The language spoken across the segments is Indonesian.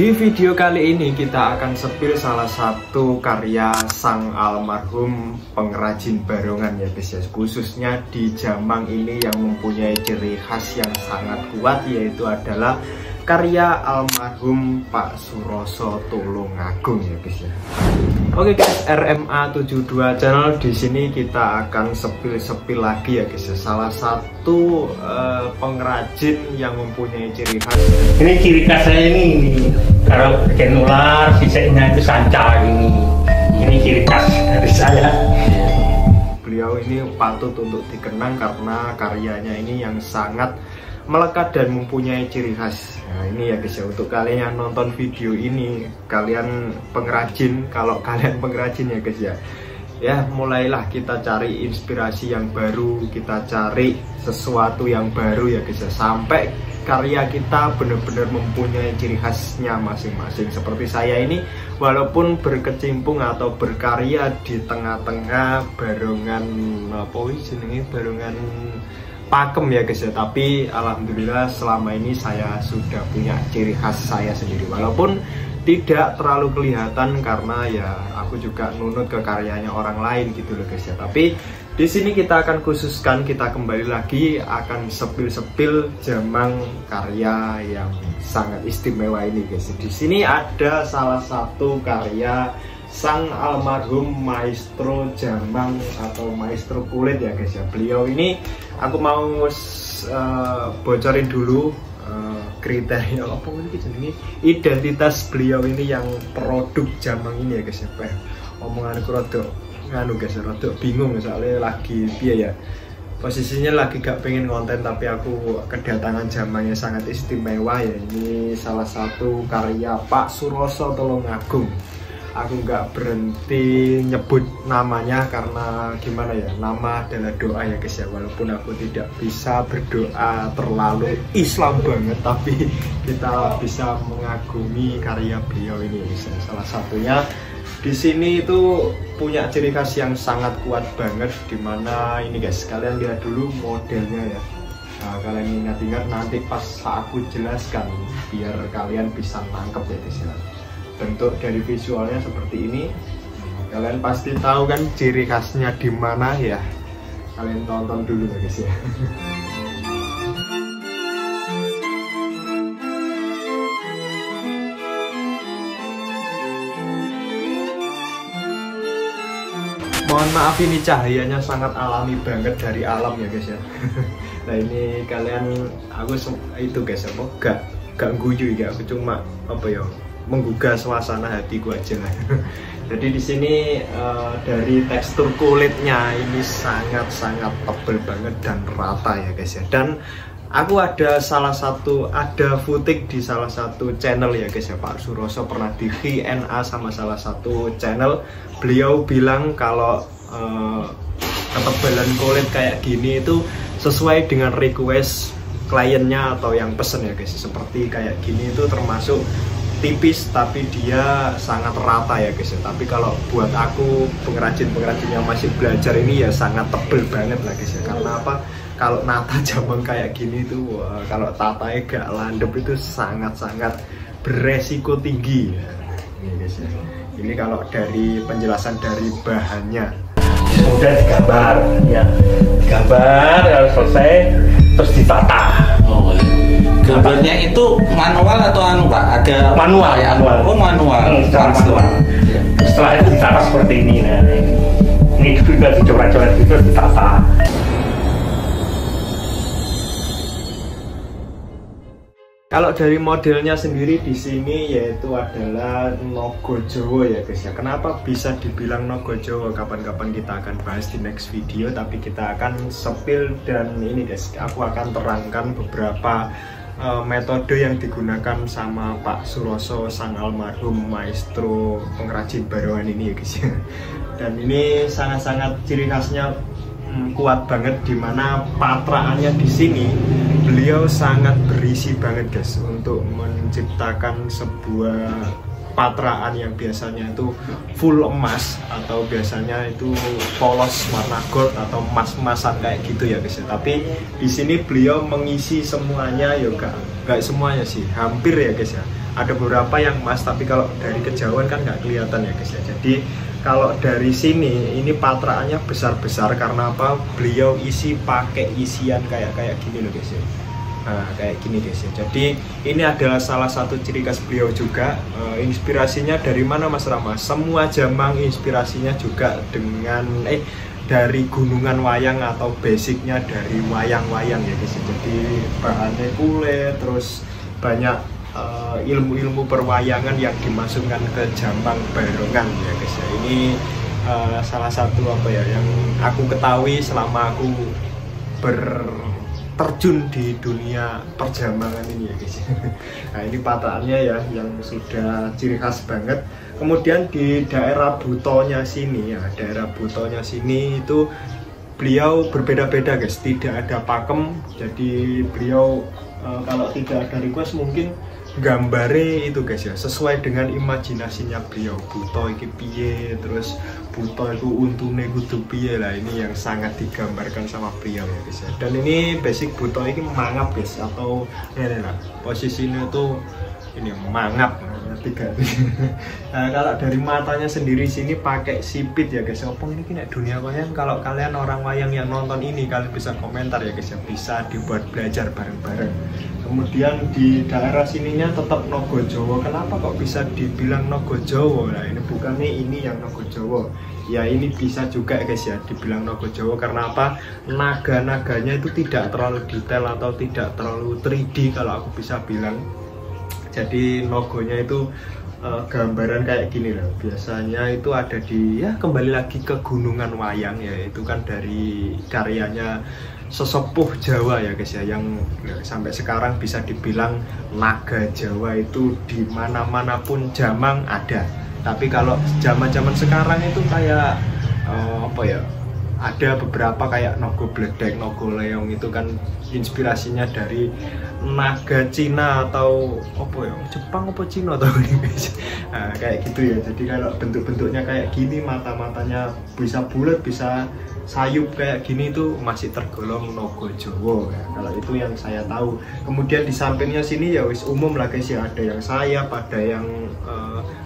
Di video kali ini kita akan sepil salah satu karya sang almarhum pengrajin barongan ya guys ya, khususnya di Jamang ini yang mempunyai ciri khas yang sangat kuat, yaitu adalah karya almarhum Pak Suroso Tulungagung ya guys ya. Oke guys, RMA 72 channel, di sini kita akan sepil lagi ya guys ya, salah satu pengrajin yang mempunyai ciri khas. Ini ciri khas saya ini kalau bikin ular sisanya itu sanca ini ciri khas dari saya. Beliau ini patut untuk dikenang karena karyanya ini yang sangat melekat dan mempunyai ciri khas. Nah ini ya guys ya, untuk kalian yang nonton video ini, kalian pengrajin, kalau kalian pengrajin ya guys ya, ya mulailah kita cari inspirasi yang baru, kita cari sesuatu yang baru ya guys ya, sampai karya kita benar-benar mempunyai ciri khasnya masing-masing. Seperti saya ini, walaupun berkecimpung atau berkarya di tengah-tengah barongan apa ini, barongan pakem ya guys ya, tapi alhamdulillah selama ini saya sudah punya ciri khas saya sendiri, walaupun tidak terlalu kelihatan karena ya aku juga nunut ke karyanya orang lain gitu loh guys ya. Tapi di sini kita akan khususkan, kita kembali lagi akan sepil Jamang karya yang sangat istimewa ini guys. Di sini ada salah satu karya sang almarhum maestro Jamang atau maestro kulit ya guys ya. Beliau ini aku mau bocorin dulu kriteria apa ini, identitas beliau ini yang produk Jamang ini ya guys ya. Omongan aku rada nganu guys, rada bingung soalnya lagi piye ya, posisinya lagi gak pengen konten tapi aku kedatangan Jamangnya sangat istimewa ya. Ini salah satu karya Pak Suroso Tulungagung. Aku nggak berhenti nyebut namanya karena gimana ya, nama adalah doa ya guys ya, walaupun aku tidak bisa berdoa terlalu Islam banget, tapi kita bisa mengagumi karya beliau ini guys ya. Salah satunya di sini itu punya ciri khas yang sangat kuat banget, dimana ini guys, kalian lihat dulu modelnya ya. Nah, kalian ingat-ingat nanti pas aku jelaskan biar kalian bisa nangkep ya guys ya. Bentuk dari visualnya seperti ini, kalian pasti tahu kan ciri khasnya di mana ya. Kalian tonton dulu ya guys ya. Mohon maaf ini cahayanya sangat alami banget dari alam ya guys ya. Nah ini kalian, aku itu guys apa gak guyu ya, aku cuma apa ya, menggugah suasana hatiku aja lah. Jadi di sini dari tekstur kulitnya ini sangat-sangat tebal banget dan rata ya guys ya. Dan aku ada footage di salah satu channel ya guys ya, Pak Suroso pernah di Q&A sama salah satu channel. Beliau bilang kalau ketebalan kulit kayak gini itu sesuai dengan request kliennya atau yang pesen ya guys. Seperti kayak gini itu termasuk tipis tapi dia sangat rata ya guys ya. Tapi kalau buat aku pengrajin yang masih belajar ini ya sangat tebel banget lah guys ya. Karena apa? Kalau nata Jamang kayak gini tuh, kalau tatanya gak landep itu sangat-sangat beresiko tinggi ya. Ini guys ya. Ini kalau dari penjelasan dari bahannya. Sudah digambar ya, gambar kalau selesai terus ditata. Oh, iya. Gambarnya itu manual atau anu Pak? Ada manual ya? Oh manual. Manual. Setelah itu ditata seperti ini. Nah, ini juga dicoret-coret itu ditata. Kalau dari modelnya sendiri di sini yaitu adalah Nogo Jowo ya guys ya. Kenapa bisa dibilang Nogo Jowo? Kapan-kapan kita akan bahas di next video, tapi kita akan sepil dan ini guys, aku akan terangkan beberapa metode yang digunakan sama Pak Suroso sang almarhum maestro pengrajin barongan ini ya guys ya. Dan ini sangat-sangat ciri khasnya kuat banget, dimana patraannya di sini beliau sangat berisi banget guys untuk menciptakan sebuah patraan yang biasanya itu full emas atau biasanya itu polos warna gold atau emas-emasan kayak gitu ya guys ya. Tapi di sini beliau mengisi semuanya ya, gak semuanya sih, hampir ya guys ya. ada beberapa yang emas, tapi kalau dari kejauhan kan nggak kelihatan ya guys ya. Jadi kalau dari sini ini patraannya besar-besar karena apa? Beliau isi pakai isian kayak gini loh guys ya. Nah, kayak gini guys ya. Jadi ini adalah salah satu ciri khas beliau juga. Inspirasinya dari mana Mas Rama? Semua jamang inspirasinya juga dengan dari gunungan wayang atau basicnya dari wayang-wayang ya guys. Jadi bahannya kulit, terus banyak ilmu-ilmu perwayangan yang dimasukkan ke jamang barongan ya guys ya. Ini salah satu apa ya yang aku ketahui selama aku terjun di dunia perjambangan ini ya guys. Nah ini patraannya ya yang sudah ciri khas banget. Kemudian di daerah butonya sini ya, daerah butonya sini itu beliau berbeda-beda guys, tidak ada pakem. Jadi beliau kalau tidak ada request mungkin gambare itu guys ya, sesuai dengan imajinasinya beliau. Buto iki piye, terus buto itu untune kudu piye lah, ini yang sangat digambarkan sama beliau ya guys ya. Dan ini basic buto iki mangap guys, atau ini lah posisinya itu ini mangap tiga. Nah, kalau dari matanya sendiri sini pakai sipit ya guys. Opong ini kena dunia wayang. Kalau kalian orang wayang yang nonton ini, kalian bisa komentar ya guys ya, bisa dibuat belajar bareng-bareng. Kemudian di daerah sininya tetap Nogo Jowo. Kenapa kok bisa dibilang Nogo Jowo? Nah ini bukannya ini yang Nogo Jowo. Ya ini bisa juga guys ya dibilang Nogo Jowo karena apa? Naga-naganya itu tidak terlalu detail atau tidak terlalu 3D kalau aku bisa bilang. Jadi logonya itu gambaran kayak gini loh. Biasanya itu ada di, ya kembali lagi ke gunungan wayang ya, itu kan dari karyanya sesepuh Jawa ya guys ya, yang sampai sekarang bisa dibilang naga Jawa itu di mana-mana pun jamang ada. Tapi kalau zaman-zaman sekarang itu kayak apa ya, ada beberapa kayak Nogo Bledek, Nogo Leong itu kan inspirasinya dari naga Cina atau apa ya, Jepang apa Cina atau ini guys. Nah, kayak gitu ya. Jadi kalau bentuk-bentuknya kayak gini, mata-matanya bisa bulat, bisa sayup kayak gini, itu masih tergolong Nogo Jowo ya. Kalau itu yang saya tahu. Kemudian di sampingnya sini ya wis umum lah guys ya, ada yang sayap, ada yang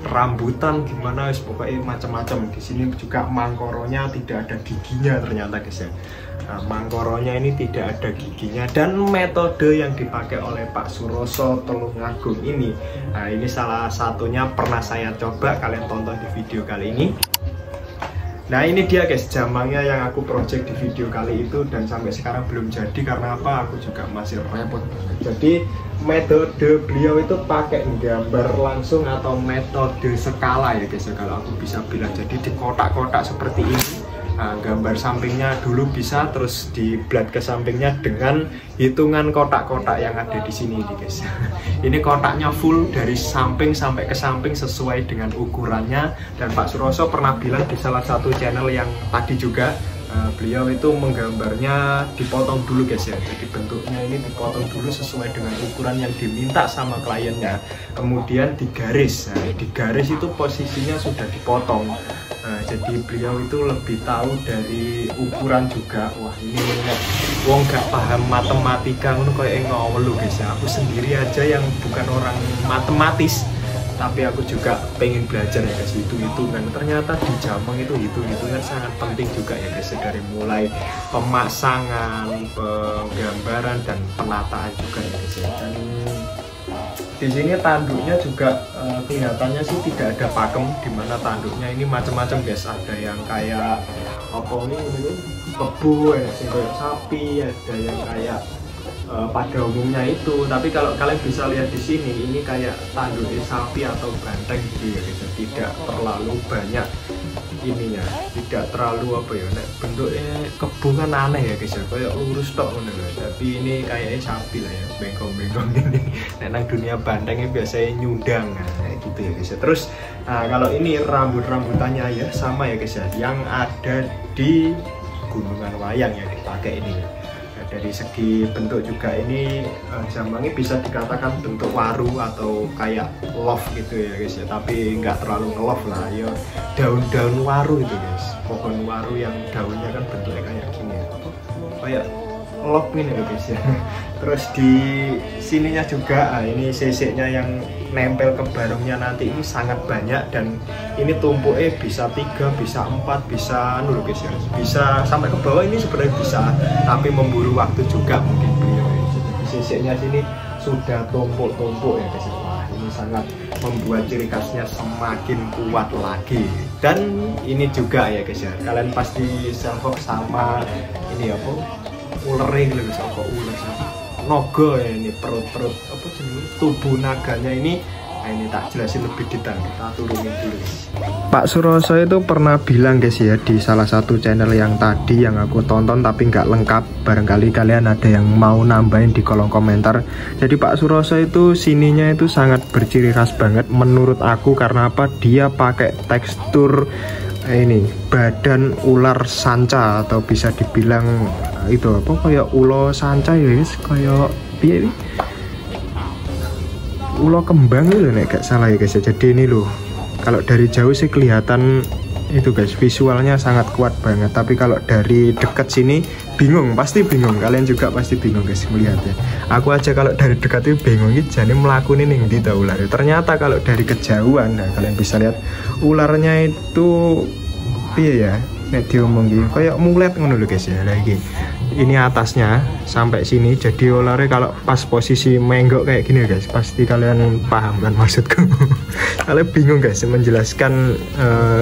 rambutan gimana, wis pokoknya macam-macam. Di sini juga mangkoronya tidak ada giginya ternyata guys ya. Nah, mangkoronya ini tidak ada giginya, dan metode yang dipakai oleh Pak Suroso Tulungagung ini, nah ini salah satunya pernah saya coba, kalian tonton di video kali ini. Nah ini dia guys jamangnya yang aku project di video kali itu, dan sampai sekarang belum jadi karena apa? Aku juga masih repot banget. Jadi metode beliau itu pakai gambar langsung atau metode skala ya guys ya, kalau aku bisa bilang. Jadi di kotak-kotak seperti ini. Nah, gambar sampingnya dulu bisa, terus di blad ke sampingnya dengan hitungan kotak-kotak yang ada di sini nih guys. Ini kotaknya full dari samping sampai ke samping sesuai dengan ukurannya. Dan Pak Suroso pernah bilang di salah satu channel yang tadi juga, beliau itu menggambarnya dipotong dulu guys ya. Jadi bentuknya ini dipotong dulu sesuai dengan ukuran yang diminta sama kliennya. Kemudian digaris. Nah, digaris itu posisinya sudah dipotong. Nah, jadi beliau itu lebih tahu dari ukuran juga. Wah ini wong gak paham matematika ngono kayak ngawel guys ya. Aku sendiri aja yang bukan orang matematis, tapi aku juga pengen belajar ya guys, hitung-hitungan. Ternyata di jamang itu hitung-hitungan sangat penting juga ya guys, dari mulai pemasangan, penggambaran, dan penataan juga ya guys ya. Dan di sini tanduknya juga kelihatannya sih tidak ada pakem, dimana tanduknya ini macam-macam guys. Ada yang kayak apa ini kebu, ada yang kayak sapi, ada yang kayak pada umumnya itu. Tapi kalau kalian bisa lihat di sini, ini kayak tanduknya sapi atau banteng gitu ya guys. Tidak terlalu banyak ininya, tidak terlalu apa ya, bentuknya kebu kan aneh ya guys ya, kayak lurus tok ngono lho. Tapi ini kayaknya sapi lah ya, bengkong-bengkong ini. Nang dunia bantengnya biasanya nyundang, nah, kayak gitu ya guys ya. Terus nah, kalau ini rambut-rambutannya ya sama ya guys ya, yang ada di gunungan wayang ya dipakai ini. Dari segi bentuk juga ini jamangnya bisa dikatakan bentuk waru atau kayak love gitu ya guys ya, tapi nggak terlalu nge-love lah ya, daun-daun waru itu guys, pohon waru yang daunnya kan bentuknya kayak gini ya, kayak love ini ya guys ya. Terus di sininya juga, nah ini CC-nya yang nempel ke barongnya nanti ini sangat banyak, dan ini tumpuknya bisa 3, bisa 4, bisa guys ya, bisa sampai ke bawah ini sebenarnya bisa, tapi memburu waktu juga mungkin beliau. Di sisiknya sini sudah tumpuk-tumpuk ya guys. Wah, ini sangat membuat ciri khasnya semakin kuat lagi. Dan ini juga ya guys ya, kalian pasti sangkok sama ini apa, ulernya gitu guys, kok ular sama nogo ya, ini perut apa jenis tubuh naganya ini. Nah, ini tak jelasin lebih detail, kita turunin dulu guys. Pak Suroso itu pernah bilang guys ya, di salah satu channel yang tadi yang aku tonton tapi nggak lengkap, barangkali kalian ada yang mau nambahin di kolom komentar. Jadi Pak Suroso itu sininya itu sangat berciri khas banget menurut aku, karena apa, dia pakai tekstur ini badan ular sanca, atau bisa dibilang itu apa, kayak ulo sanca ya guys, kayak piye ini, ulo kembang itu nek gak salah ya guys ya. Jadi ini loh, kalau dari jauh sih kelihatan itu guys, visualnya sangat kuat banget, tapi kalau dari dekat sini bingung, pasti bingung, kalian juga pasti bingung guys melihatnya. Aku aja kalau dari dekat itu bingung, ini jadi melakukan ini di ular. Ternyata kalau dari kejauhan, nah kalian bisa lihat ularnya itu iya ya, nek diomongin kayak mulet ngono lho guys ya. Lagi ini atasnya sampai sini, jadi ularnya kalau pas posisi menggok kayak gini guys, pasti kalian paham kan maksudku. Kalian bingung guys menjelaskan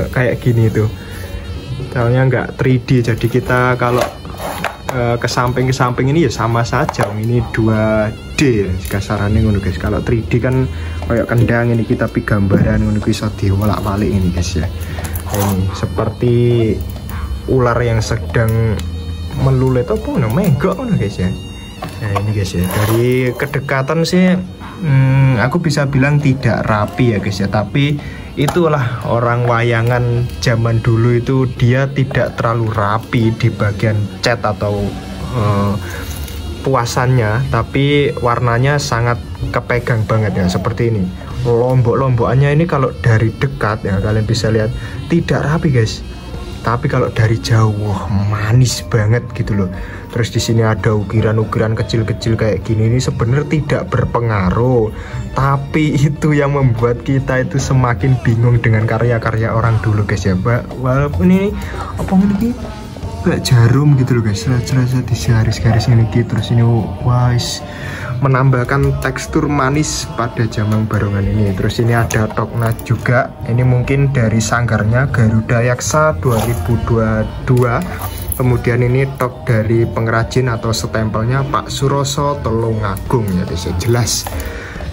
kayak gini tuh, soalnya nggak 3D, jadi kita kalau ke samping ini ya sama saja, ini 2D kasarannya ngono guys. Kalau 3D kan kayak kendang, ini kita pi gambaran ngono bisa diwolak-walik ini guys ya. Ini seperti ular yang sedang melulet apa menggok guys ya. Nah ini guys ya, dari kedekatan sih aku bisa bilang tidak rapi ya guys ya, tapi itulah orang wayangan zaman dulu itu, dia tidak terlalu rapi di bagian cat atau puasannya, tapi warnanya sangat kepegang banget ya, seperti ini. Lombok-lombokannya ini kalau dari dekat ya kalian bisa lihat tidak rapi guys, tapi kalau dari jauh manis banget gitu loh. Terus di sini ada ukiran-ukiran kecil-kecil kayak gini, ini sebenarnya tidak berpengaruh, tapi itu yang membuat kita itu semakin bingung dengan karya-karya orang dulu guys ya. Walaupun ini apa ini kayak jarum gitu loh guys, serasa di garis-garis ini gitu. Terus ini wise menambahkan tekstur manis pada jamang barongan ini. Terus ini ada tokna juga, ini mungkin dari sanggarnya Garuda Yaksa 2022. Kemudian ini tok dari pengrajin atau stempelnya Pak Suroso Tulungagung ya guys, jelas.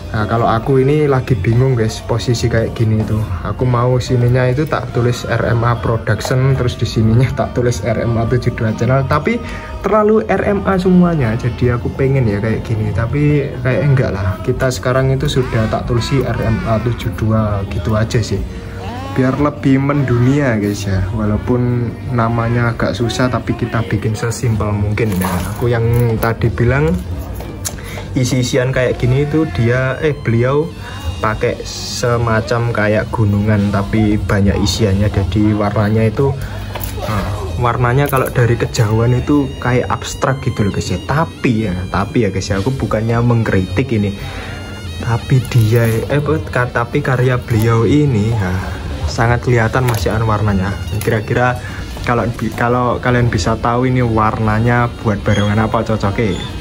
Nah kalau aku ini lagi bingung guys posisi kayak gini tuh, aku mau sininya itu tak tulis RMA Production, terus di sininya tak tulis RMA 72 Channel, tapi terlalu RMA semuanya, jadi aku pengen ya kayak gini, tapi kayak enggak lah, kita sekarang itu sudah tak tulisi RMA 72 gitu aja sih, biar lebih mendunia guys ya. Walaupun namanya agak susah, tapi kita bikin sesimpel mungkin ya. Aku yang tadi bilang isi-isian kayak gini itu beliau pakai semacam kayak gunungan tapi banyak isiannya, jadi warnanya itu warnanya kalau dari kejauhan itu kayak abstrak gitu loh guys ya. Tapi ya guys ya, aku bukannya mengkritik ini, tapi tapi karya beliau ini sangat kelihatan masihan warnanya. Kira-kira kalau kalian bisa tahu ini warnanya buat barongan apa cocoknya.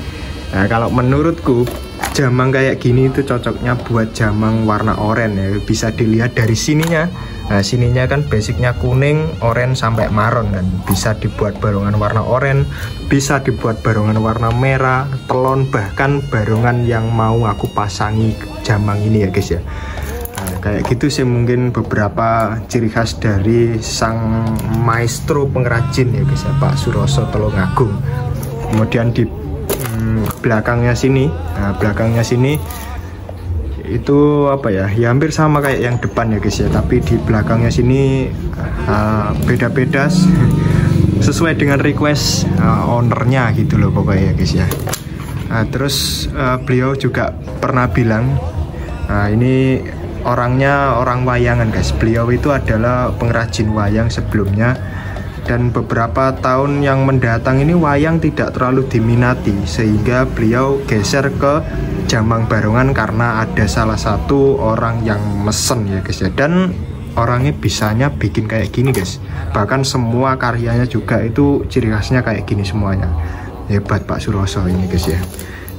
Nah kalau menurutku jamang kayak gini itu cocoknya buat jamang warna oranye ya, bisa dilihat dari sininya. Nah sininya kan basicnya kuning, oranye sampai maron kan, bisa dibuat barongan warna oranye, bisa dibuat barongan warna merah, telon, bahkan barongan yang mau aku pasangi jamang ini ya guys ya. Nah, kayak gitu sih mungkin beberapa ciri khas dari sang maestro pengrajin ya guys ya, Pak Suroso Tulungagung. Kemudian di belakangnya sini, belakangnya sini itu apa ya, ya hampir sama kayak yang depan ya guys ya, tapi di belakangnya sini beda-beda sesuai dengan request ownernya gitu loh pokoknya ya guys ya. Terus beliau juga pernah bilang, ini orangnya orang wayangan guys, beliau itu adalah pengrajin wayang sebelumnya. Dan beberapa tahun yang mendatang ini wayang tidak terlalu diminati, sehingga beliau geser ke Jamang Barongan karena ada salah satu orang yang mesen ya guys ya. Dan orangnya bisanya bikin kayak gini guys, bahkan semua karyanya juga itu ciri khasnya kayak gini semuanya. Hebat Pak Suroso ini guys ya.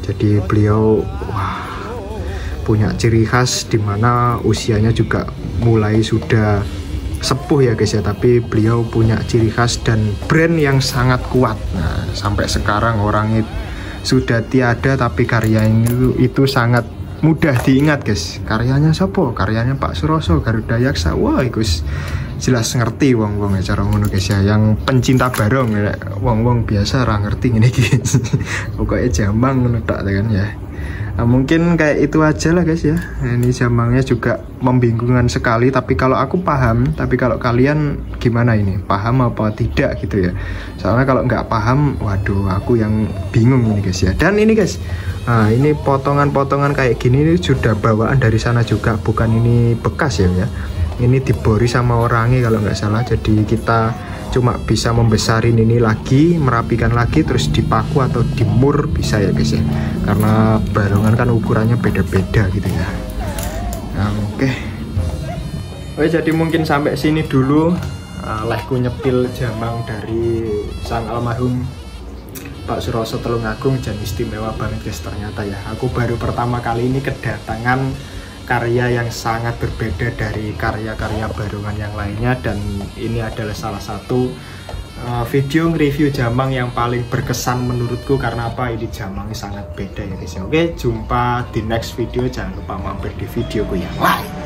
Jadi beliau punya ciri khas dimana usianya juga mulai sudah sepuh ya guys ya, tapi beliau punya ciri khas dan brand yang sangat kuat. Nah, sampai sekarang orangnya sudah tiada, tapi karyanya itu sangat mudah diingat guys. Karyanya siapa? Karyanya Pak Suroso, Garuda Yaksa. Wah, guys jelas ngerti wong-wong ya cara ngono guys ya. Yang pencinta barong ya, wong-wong biasa ora ngerti ngene iki. Pokoknya Jamang ngono tok kan ya. Nah, mungkin kayak itu aja lah guys ya. Nah, ini Jamangnya juga membingungkan sekali, tapi kalau aku paham, tapi kalau kalian gimana ini? Paham apa tidak gitu ya? Soalnya kalau nggak paham, waduh aku yang bingung ini guys ya. Dan ini guys, nah ini potongan-potongan kayak gini ini sudah bawaan dari sana juga, bukan ini bekas ya. Ini dibori sama orangnya kalau nggak salah, jadi kita cuma bisa membesarin ini lagi, merapikan lagi, terus dipaku atau dimur bisa ya guys ya, karena barongan kan ukurannya beda-beda gitu ya. Nah, oke, jadi mungkin sampai sini dulu lehku nyepil Jamang dari sang almarhum Pak Suroso Tulungagung. Dan istimewa banget guys ternyata ya. Aku baru pertama kali ini kedatangan karya yang sangat berbeda dari karya-karya barongan yang lainnya, dan ini adalah salah satu video review Jamang yang paling berkesan menurutku. Karena apa? Ini Jamangnya sangat beda ya guys. Oke, jumpa di next video. Jangan lupa mampir di videoku yang lain.